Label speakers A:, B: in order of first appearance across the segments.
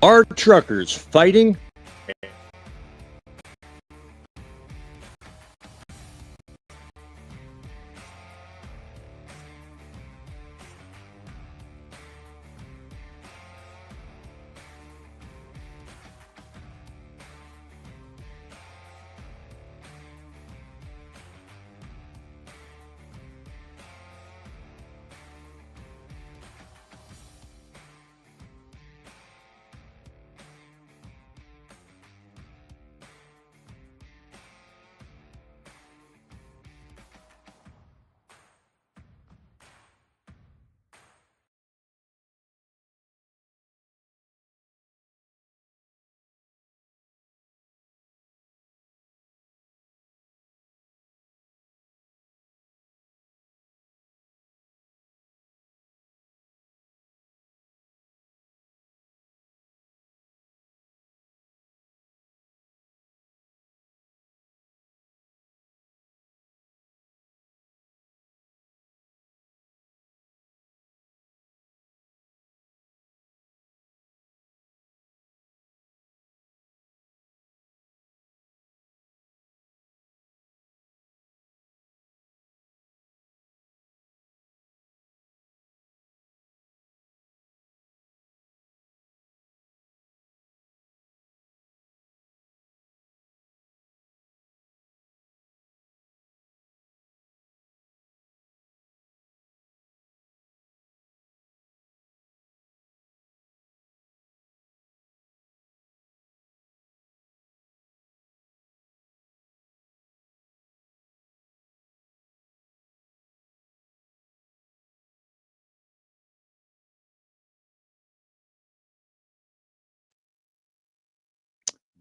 A: Are truckers fighting?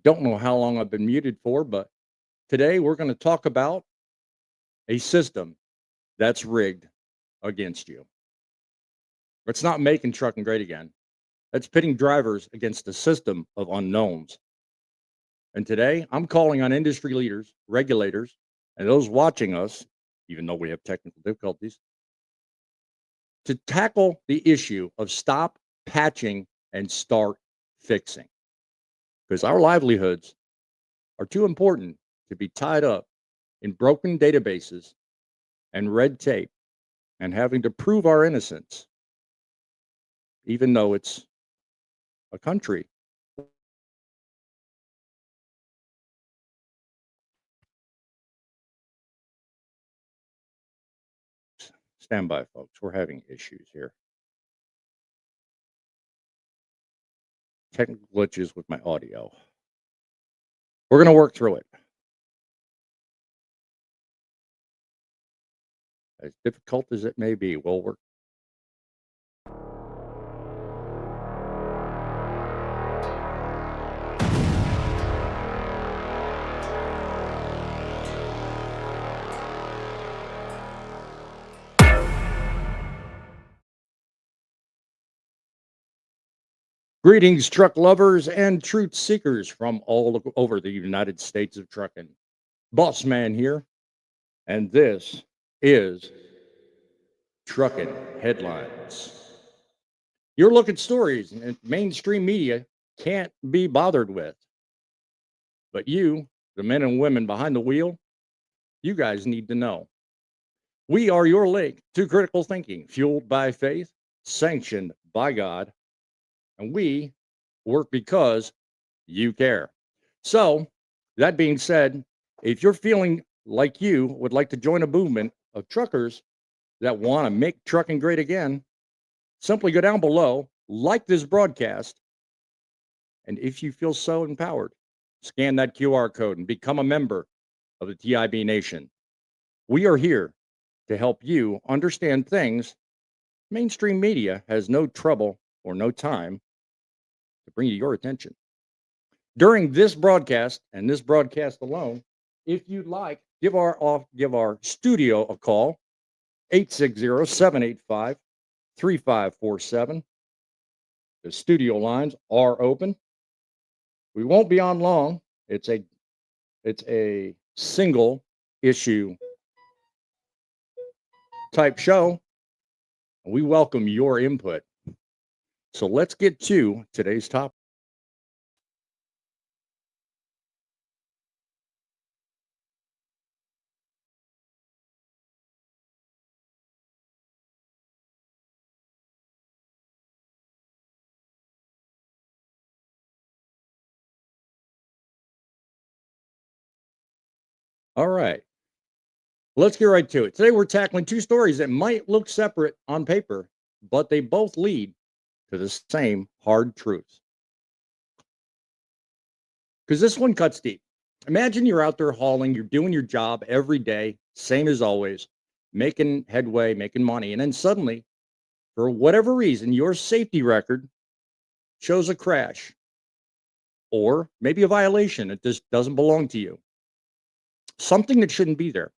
A: Don't know how long I've been muted for, but today we're going to talk about a system that's rigged against you. It's not making trucking great again. It's pitting drivers against a system of unknowns. And today I'm calling on industry leaders, regulators, and those watching us, even though we have technical difficulties, to tackle the issue of stop patching and start fixing. Because our livelihoods are too important to be tied up in broken databases and red tape and having to prove our innocence, even though it's a country. Stand by, folks. We're having issues here. Technical glitches with my audio. We're going to work through it. As difficult as it may be, we'll work. Greetings, truck lovers and truth seekers from all over the United States of Truckin. BossMan here, and this is Truckin' Headlines. You're looking stories and mainstream media can't be bothered with. But you, the men and women behind the wheel, you guys need to know. We are your link to critical thinking, fueled by faith, sanctioned by God, and we work because you care. So, that being said, if you're feeling like you would like to join a movement of truckers that want to make trucking great again, simply go down below, like this broadcast, and if you feel so empowered, scan that QR code and become a member of the TIB Nation. We are here to help you understand things mainstream media has no trouble or no time to bring to your attention. During this broadcast and this broadcast alone, if you'd like, give our studio a call, 860-785-3547. The studio lines are open. We won't be on long. It's a single issue type show. We welcome your input. So let's get to today's topic. All right. Let's get right to it. Today we're tackling two stories that might look separate on paper, but they both lead to the same hard truths. Because this one cuts deep. Imagine you're out there hauling, you're doing your job every day, same as always, making headway, making money. And then suddenly, for whatever reason, your safety record shows a crash or maybe a violation that just doesn't belong to you, something that shouldn't be there.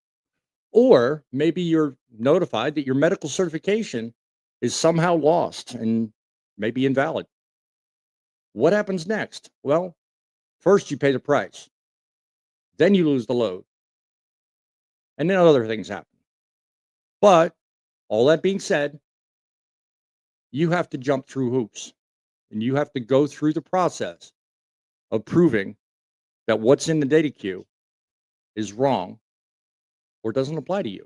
A: Or maybe you're notified that your medical certification is somehow lost and maybe invalid. What happens next? Well, first you pay the price, then you lose the load, and then other things happen. But all that being said, you have to jump through hoops and you have to go through the process of proving that what's in the data queue is wrong or doesn't apply to you.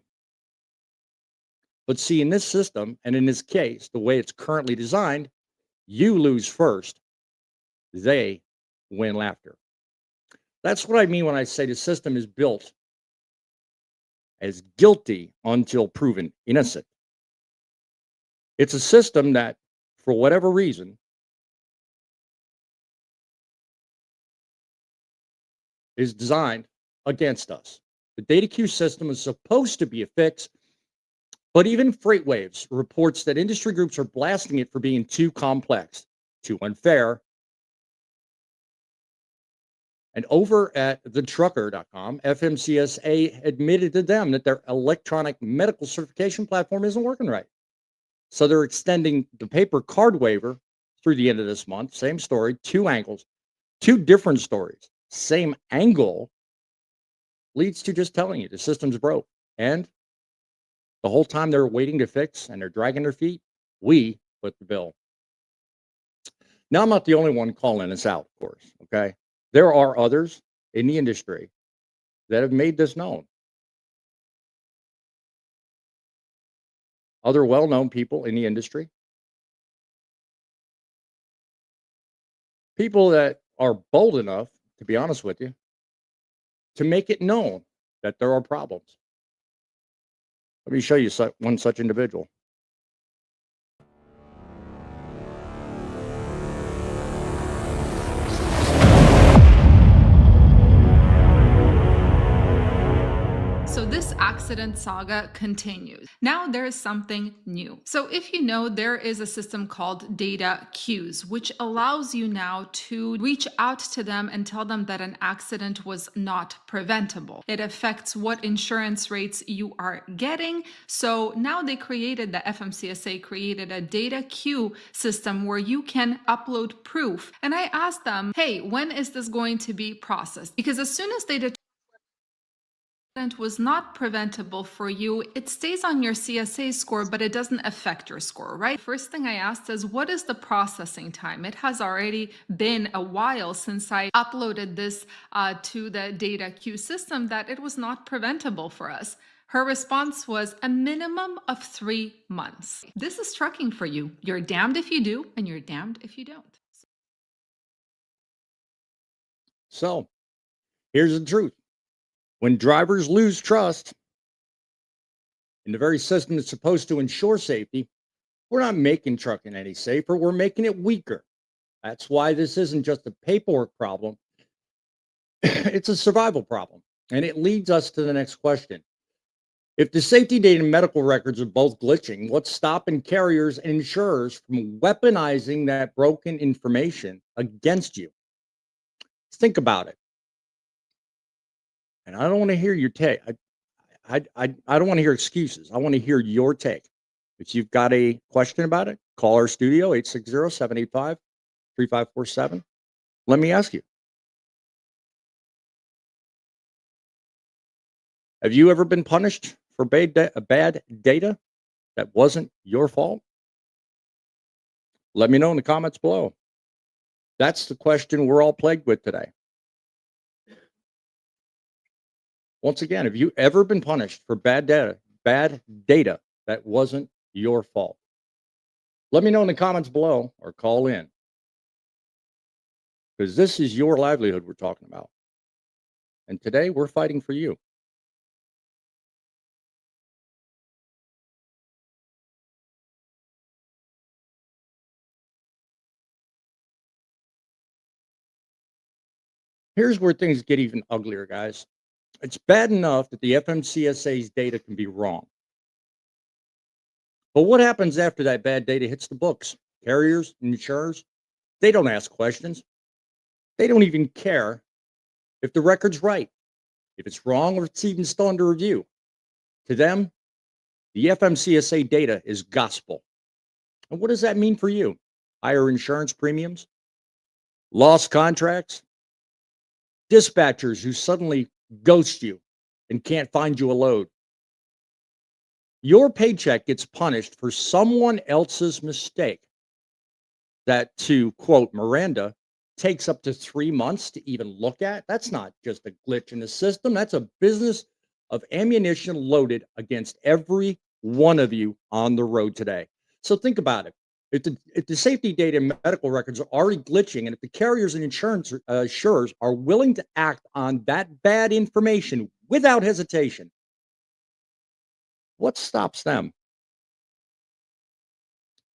A: But see, in this system and in this case, the way it's currently designed, you lose first, they win laughter. That's what I mean when I say the system is built as guilty until proven innocent. It's a system that, for whatever reason, is designed against us. The data queue system is supposed to be a fix, but even FreightWaves reports that industry groups are blasting it for being too complex, too unfair. And over at thetrucker.com, FMCSA admitted to them that their electronic medical certification platform isn't working right. So they're extending the paper card waiver through the end of this month. Same story, two angles, two different stories. Same angle leads to just telling you the system's broke. And the whole time they're waiting to fix and they're dragging their feet, we put the bill. Now, I'm not the only one calling this out, of course. Okay. There are others in the industry that have made this known. Other well known people in the industry, people that are bold enough, to be honest with you, to make it known that there are problems. Let me show you one such individual.
B: So this accident saga continues. Now there is something new. So if you know, there is a system called data queues, which allows you now to reach out to them and tell them that an accident was not preventable. It affects what insurance rates you are getting. So now the FMCSA created a data queue system where you can upload proof. And I asked them, hey, when is this going to be processed? Because as soon as they was not preventable for you, it stays on your CSA score, but it doesn't affect your score, right? First thing I asked is, what is the processing time? It has already been a while since I uploaded this to the data queue system that it was not preventable for us. Her response was a minimum of 3 months. This is trucking for you. You're damned if you do, and you're damned if you don't.
A: So here's the truth. When drivers lose trust in the very system that's supposed to ensure safety, we're not making trucking any safer. We're making it weaker. That's why this isn't just a paperwork problem. It's a survival problem. And it leads us to the next question. If the safety data and medical records are both glitching, what's stopping carriers and insurers from weaponizing that broken information against you? Think about it. And I don't want to hear your take. I don't want to hear excuses. I want to hear your take. If you've got a question about it, call our studio, 860-785-3547. Let me ask you. Have you ever been punished for bad data that wasn't your fault? Let me know in the comments below. That's the question we're all plagued with today. Once again, have you ever been punished for bad data that wasn't your fault? Let me know in the comments below or call in, because this is your livelihood we're talking about. And today we're fighting for you. Here's where things get even uglier, guys. It's bad enough that the FMCSA's data can be wrong. But what happens after that bad data hits the books? Carriers and insurers, they don't ask questions. They don't even care if the record's right, if it's wrong, or if it's even still under review. To them, the FMCSA data is gospel. And what does that mean for you? Higher insurance premiums, lost contracts, dispatchers who suddenly ghost you and can't find you a load. Your paycheck gets punished for someone else's mistake that, to quote Miranda, takes up to 3 months to even look at. That's not just a glitch in the system. That's a business of ammunition loaded against every one of you on the road today. So think about it. If the safety data and medical records are already glitching, and if the carriers and insurers are willing to act on that bad information without hesitation, what stops them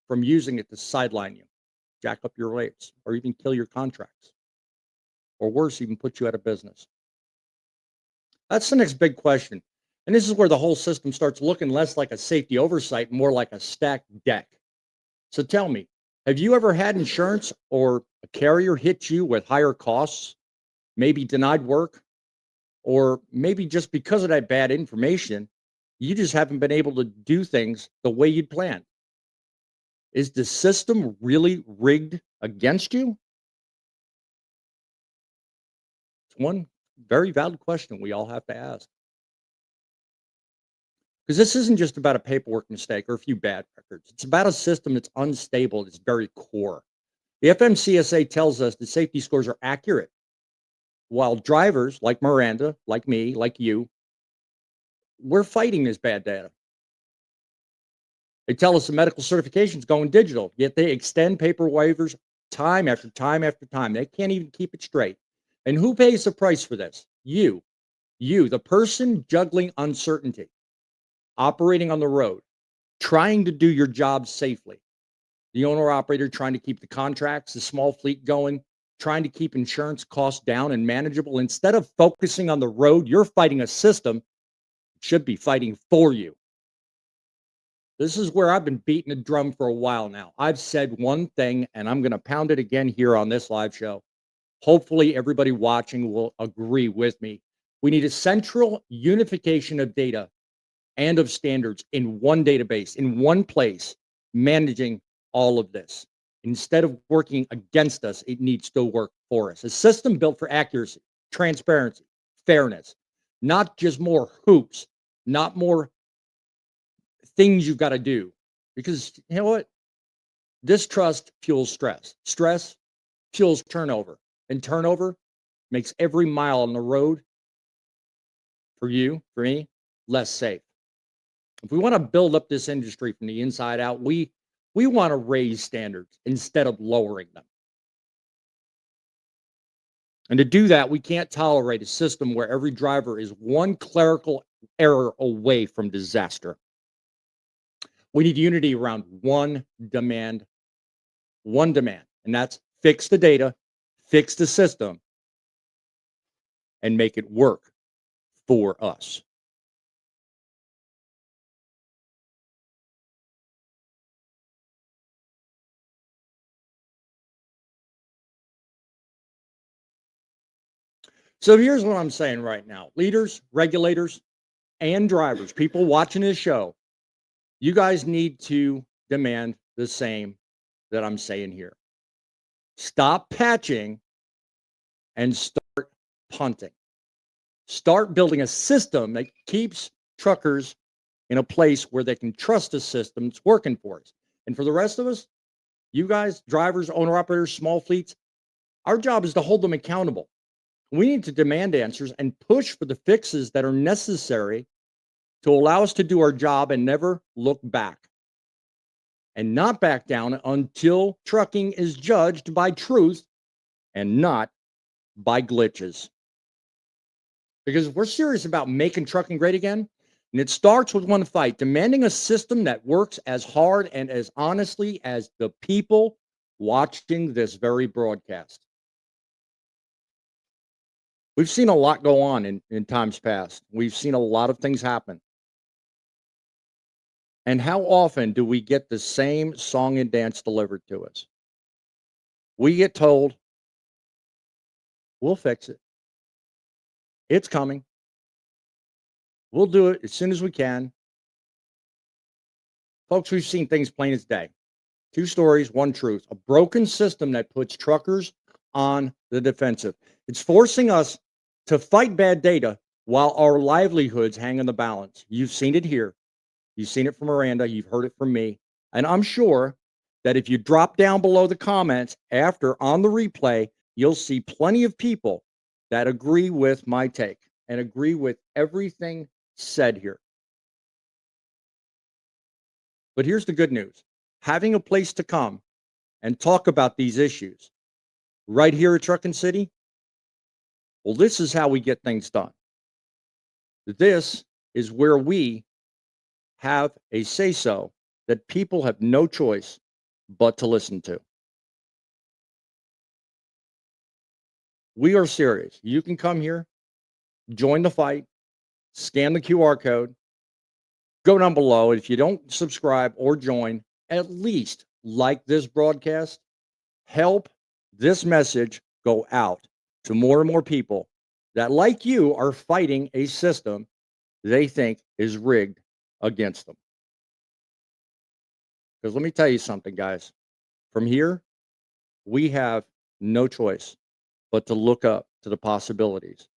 A: from using it to sideline you, jack up your rates, or even kill your contracts? Or worse, even put you out of business? That's the next big question. And this is where the whole system starts looking less like a safety oversight, more like a stacked deck. So tell me, have you ever had insurance or a carrier hit you with higher costs, maybe denied work, or maybe just because of that bad information, you just haven't been able to do things the way you'd planned? Is the system really rigged against you? It's one very valid question we all have to ask. Because this isn't just about a paperwork mistake or a few bad records. It's about a system that's unstable at its very core. The FMCSA tells us the safety scores are accurate, while drivers like Miranda, like me, like you, we're fighting this bad data. They tell us the medical certification is going digital, yet they extend paper waivers time after time after time. They can't even keep it straight. And who pays the price for this? You, the person juggling uncertainty, operating on the road, trying to do your job safely. The owner operator trying to keep the contracts, the small fleet going, trying to keep insurance costs down and manageable. Instead of focusing on the road, you're fighting a system that should be fighting for you. This is where I've been beating a drum for a while now. I've said one thing, and I'm going to pound it again here on this live show. Hopefully, everybody watching will agree with me. We need a central unification of data and of standards in one database, in one place, managing all of this. Instead of working against us, it needs to work for us. A system built for accuracy, transparency, fairness, not just more hoops, not more things you've got to do. Because you know what? Distrust fuels stress. Stress fuels turnover. And turnover makes every mile on the road for you, for me, less safe. If we want to build up this industry from the inside out, we want to raise standards instead of lowering them. And to do that, we can't tolerate a system where every driver is one clerical error away from disaster. We need unity around one demand, and that's fix the data, fix the system, and make it work for us. So here's what I'm saying right now. Leaders, regulators, and drivers, people watching this show, you guys need to demand the same that I'm saying here. Stop patching and start punting. Start building a system that keeps truckers in a place where they can trust the system that's working for us. And for the rest of us, you guys, drivers, owner operators, small fleets, our job is to hold them accountable. We need to demand answers and push for the fixes that are necessary to allow us to do our job and never look back. And not back down until trucking is judged by truth and not by glitches. Because we're serious about making trucking great again, and it starts with one fight, demanding a system that works as hard and as honestly as the people watching this very broadcast. We've seen a lot go on in times past. We've seen a lot of things happen. And how often do we get the same song and dance delivered to us? We get told, we'll fix it. It's coming. We'll do it as soon as we can. Folks, we've seen things plain as day. Two stories, one truth. A broken system that puts truckers on the defensive. It's forcing us to fight bad data while our livelihoods hang in the balance. You've seen it here. You've seen it from Miranda. You've heard it from me. And I'm sure that if you drop down below the comments after on the replay, you'll see plenty of people that agree with my take and agree with everything said here. But here's the good news. Having a place to come and talk about these issues right here at Truckin City, well, this is how we get things done. This is where we have a say-so that people have no choice but to listen to. We are serious. You can come here, join the fight, scan the QR code, go down below. If you don't subscribe or join, at least like this broadcast. Help this message go out to more and more people that, like you, are fighting a system they think is rigged against them. Because let me tell you something, guys. From here, we have no choice but to look up to the possibilities.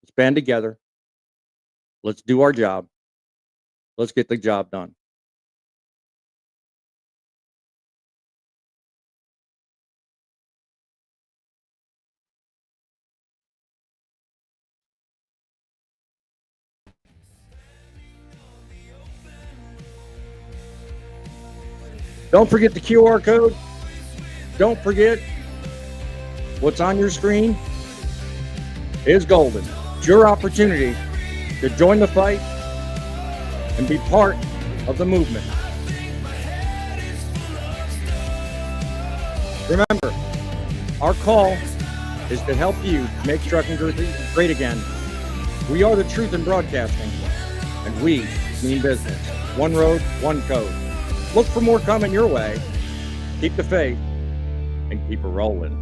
A: Let's band together. Let's do our job. Let's get the job done. Don't forget the QR code. Don't forget what's on your screen is golden. It's your opportunity to join the fight and be part of the movement. Remember, our call is to help you make trucking great again. We are the truth in broadcasting, and we mean business. One road, one code. Look for more coming your way. Keep the faith and keep it rolling.